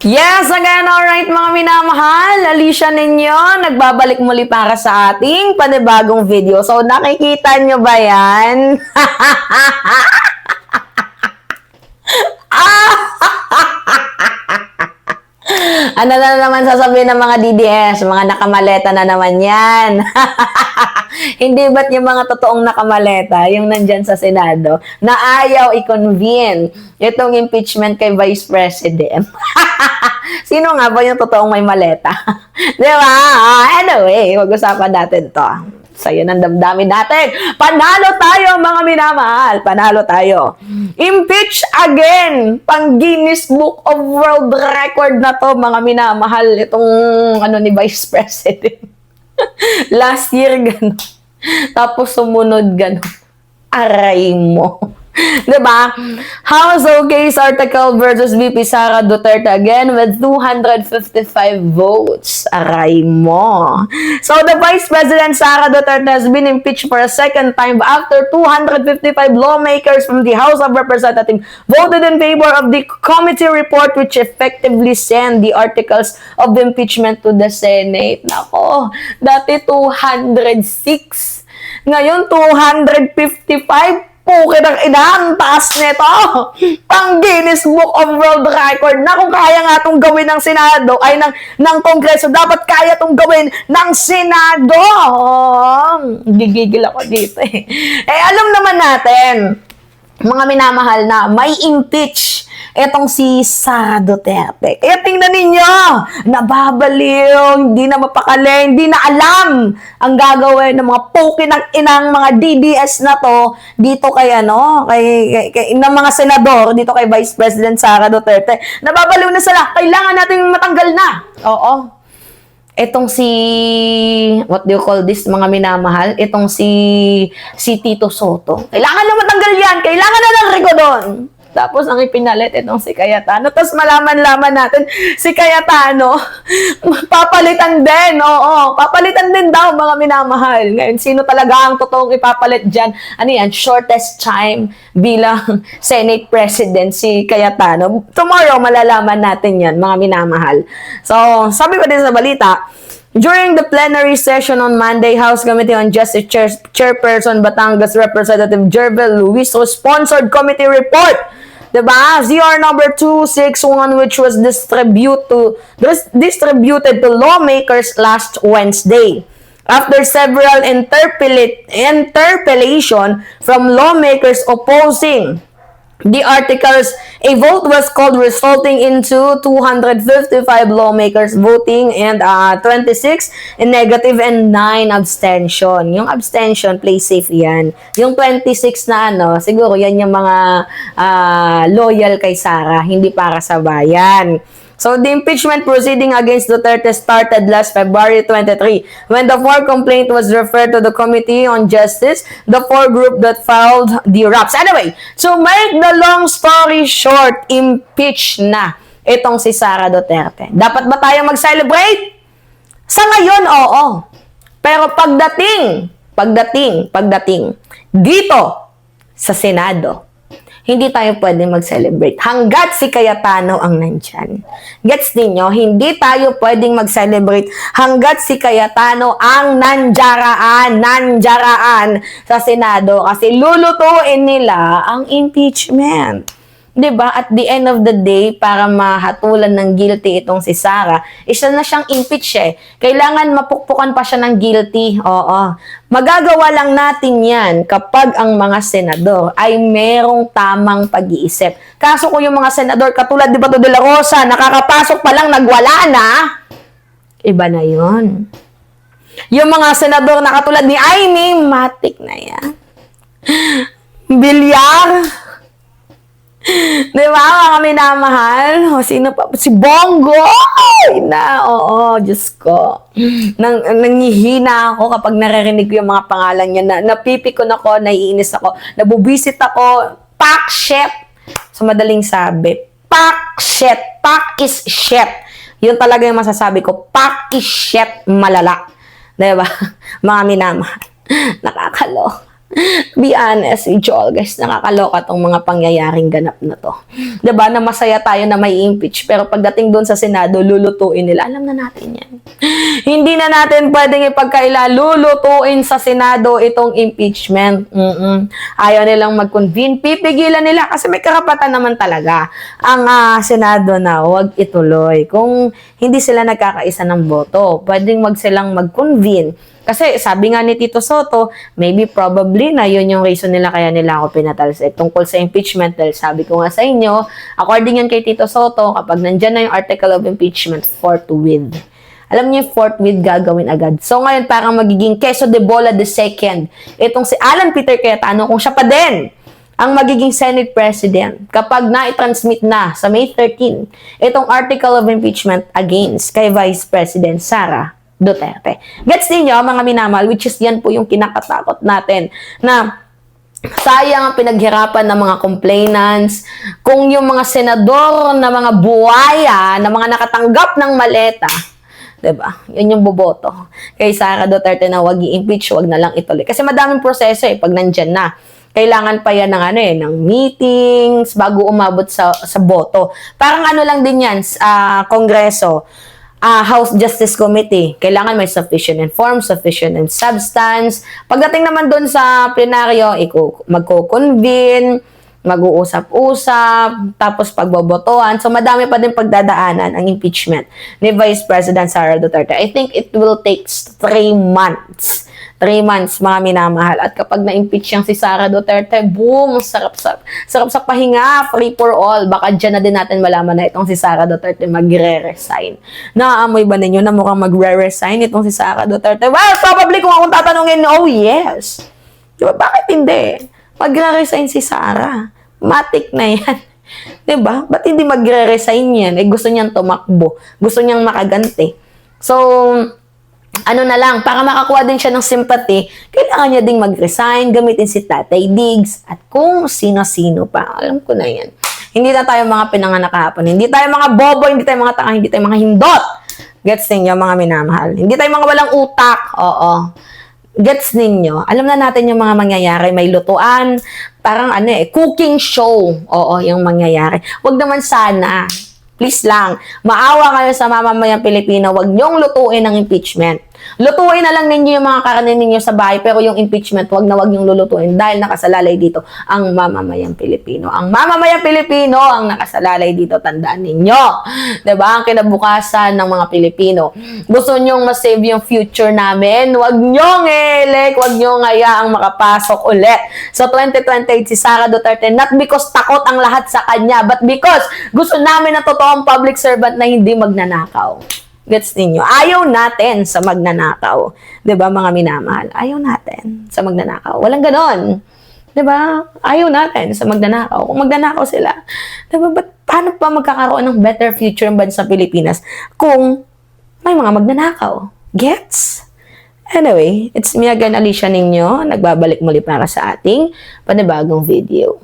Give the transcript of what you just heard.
Yes, again, alright mga minamahal, Alicia ninyo, nagbabalik muli para sa ating panibagong video. So, nakikita nyo ba yan? Ano na naman sasabihin ng mga DDS? Mga nakamaleta na naman yan. Hindi ba't yung mga totoong nakamaleta, yung nandyan sa Senado, na ayaw i-convene itong impeachment kay Vice President? Sino nga ba yung totoong may maleta? Di ba? Anyway, mag-usapan natin to. Sa'yo ng damdamin natin. Panalo tayo, mga minamahal. Panalo tayo. Impeach again. Pang Guinness Book of World Record na to, mga minamahal. Itong ni Vice President. Last year, gano'n. Tapos sumunod, gano'n. Aray mo. Diba? House case article versus VP Sara Duterte again with 255 votes. Aray mo. So, the Vice President Sara Duterte has been impeached for a second time after 255 lawmakers from the House of Representatives voted in favor of the committee report which effectively sent the articles of the impeachment to the Senate. Nako, dati 206. Ngayon, 255. Puki ng ina, ang taas nito. Pang Guinness Book of World Record na kung kaya nga itong gawin ng Senado, ay ng Kongreso, dapat kaya itong gawin ng Senado. Gigigil ako dito eh. Alam naman natin, mga minamahal, na may impeach etong si Sara Duterte. Kaya tingnan ninyo, nababaliw, hindi na mapakali, hindi na alam ang gagawin ng mga puki ng inang mga DDS na to dito kay ng mga senador dito kay Vice President Sara Duterte. Nababaliw na sila. Kailangan nating matanggal na. Oo. Etong si, what do you call this, mga minamahal? Etong si Tito Soto. Kailangan na matanggal yan. Kailangan na ng Rigodon. Tapos, ang ipinalit itong si Cayetano. Tapos, malaman-laman natin, si Cayetano, papalitan din. Oo, papalitan din daw, mga minamahal. Ngayon, sino talaga ang totoong ipapalit dyan? Ano yan? Shortest time bilang Senate President, si Cayetano. Tomorrow, malalaman natin yan, mga minamahal. So, sabi ko din sa balita, during the plenary session on Monday, House Committee on Justice Chairperson Batangas Representative Jervel Luis sponsored committee report, diba? ZR number 261, which was distributed to lawmakers last Wednesday. After several interpellation from lawmakers opposing the articles, a vote was called resulting into 255 lawmakers voting and 26 in negative and 9 abstention. Yung abstention, play safe yan. Yung 26 na siguro yan yung mga loyal kay Sara, hindi para sa bayan. So, the impeachment proceeding against Duterte started last February 23 when the four complaint was referred to the Committee on Justice, the four group that filed the RAPs. Anyway, to make the long story short, impeach na itong si Sara Duterte. Dapat ba tayo mag-celebrate? Sa ngayon, oo. Pero pagdating dito sa Senado, hindi tayo pwedeng mag-celebrate hanggat si Cayetano ang nandyan. Gets ninyo? Hindi tayo pwedeng mag-celebrate hanggat si Cayetano ang nandyaraan sa Senado kasi lulutuin nila ang impeachment. 'Di ba? At the end of the day, para mahatulan ng guilty itong si Sara, isa na siyang impeach eh. Kailangan mapukpukan pa siya ng guilty. Oo. Magagawa lang natin yan kapag ang mga senador ay merong tamang pag-iisip. Kaso kung yung mga senador, katulad ni Bato de la Rosa, nakakapasok pa lang nagwala na, iba na yun. Yung mga senador na katulad ni Amy, matik na yan. Villar, di ba, mga minamahal? O, sino pa? Si Bongo! Ay, oo, Diyos ko. Nangihina ako kapag naririnig ko yung mga pangalan niya. Napipikon ako, naiinis ako, nabubisit ako. Pak shit! So, madaling sabi, pak shit! Pak is shit! Yun talaga yung masasabi ko. Pak is shit malala. Di ba? Mga minamahal. Nakakaloka. Be honest with you all, guys. Nakakaloka tong mga pangyayaring ganap na to. 'Di ba? Na masaya tayo na may impeach, pero pagdating doon sa Senado, lulutuin nila. Alam na natin yan. Hindi na natin pwedeng ipagkaila, lulutuin sa Senado itong impeachment. Ayaw nilang mag-convene. Pipigilan nila kasi may karapatan naman talaga ang Senado na huwag ituloy. Kung hindi sila nagkakaisa ng boto, pwedeng silang mag-convene. Kasi sabi nga ni Tito Soto, maybe probably na yun yung reason nila kaya nila ako pinatalsik tungkol sa impeachment. Dahil sabi ko nga sa inyo, according yan kay Tito Soto, kapag nandyan na yung article of impeachment, forthwith. Alam niyo yung forthwith gagawin agad. So ngayon parang magiging Quezon de Bola II. Itong si Alan Peter Cayetano, kung siya pa din ang magiging Senate President kapag na-transmit na sa May 13 itong article of impeachment against kay Vice President Sara Duterte. Gets niyo mga minamahal, which is yan po yung kinakatakot natin na sayang ang pinaghirapan ng mga complainants kung yung mga senador na mga buwaya na mga nakatanggap ng maleta, diba? Yun yung boboto kay Sara Duterte na wag i-impeach, wag na lang ituloy. Kasi madaming proseso pag nandyan na. Kailangan pa yan ng meetings bago umabot sa boto. Parang lang din yan, Kongreso. House Justice Committee, kailangan may sufficient in form, sufficient in substance. Pagdating naman doon sa plenaryo, magko-convene, mag-uusap-usap, tapos pagbobotohan. So, madami pa din pagdadaanan ang impeachment ni Vice President Sara Duterte. I think it will take 3 months. 3 months, mga minamahal. At kapag na-impeach yang si Sara Duterte, boom, sarap sa pahinga, free for all. Baka dyan na din natin malaman na itong si Sara Duterte magre-resign. Naaamoy ba ninyo na mukhang magre-resign itong si Sara Duterte? Well, probably kung akong tatanungin, oh yes. Diba, bakit hindi? Magre-resign si Sara. Matik na yan. Diba? Ba't hindi magre-resign yan? Gusto niyang tumakbo. Gusto niyang makaganti. So, na lang, para makakuha din siya ng sympathy, kailangan niya ding mag-resign, gamitin si Tatay Diggs, at kung sino-sino pa. Alam ko na yan. Hindi na tayo mga pinanganak kahapon. Hindi tayo mga bobo, hindi tayo mga tanga, hindi tayo mga hindot. Gets ninyo, mga minamahal. Hindi tayo mga walang utak. Oo. Gets ninyo. Alam na natin yung mga mangyayari. May lutuan. Parang cooking show. Oo, yung mangyayari. Huwag naman sana. Please lang, maawa kayo sa mamamayang Pilipino, huwag niyong lutuin ng impeachment. Lutuin na lang ninyo yung mga karne ninyo sa bahay, pero yung impeachment, huwag na huwag niyong lulutuin dahil nakasalalay dito ang mamamayang Pilipino. Ang mamamayang Pilipino ang nakasalalay dito, tandaan ninyo. Diba? Ang kinabukasan ng mga Pilipino. Gusto niyong masave yung future namin, huwag niyong elect, huwag niyong hayaang makapasok ulit. So 2028 si Sara Duterte, not because takot ang lahat sa kanya, but because gusto namin na totoong public servant na hindi magnanakaw. Gets ninyo? Ayaw natin sa magnanakaw. 'Di ba, mga minamahal? Ayaw natin sa magnanakaw. Walang ganon. 'Di ba? Ayaw natin sa magnanakaw. Kung magnanakaw sila, 'di ba, paano pa magkakaroon ng better future ang bansa Pilipinas kung may mga magnanakaw? Gets? Anyway, it's me again, Alicia ninyo. Nagbabalik muli para sa ating panibagong video.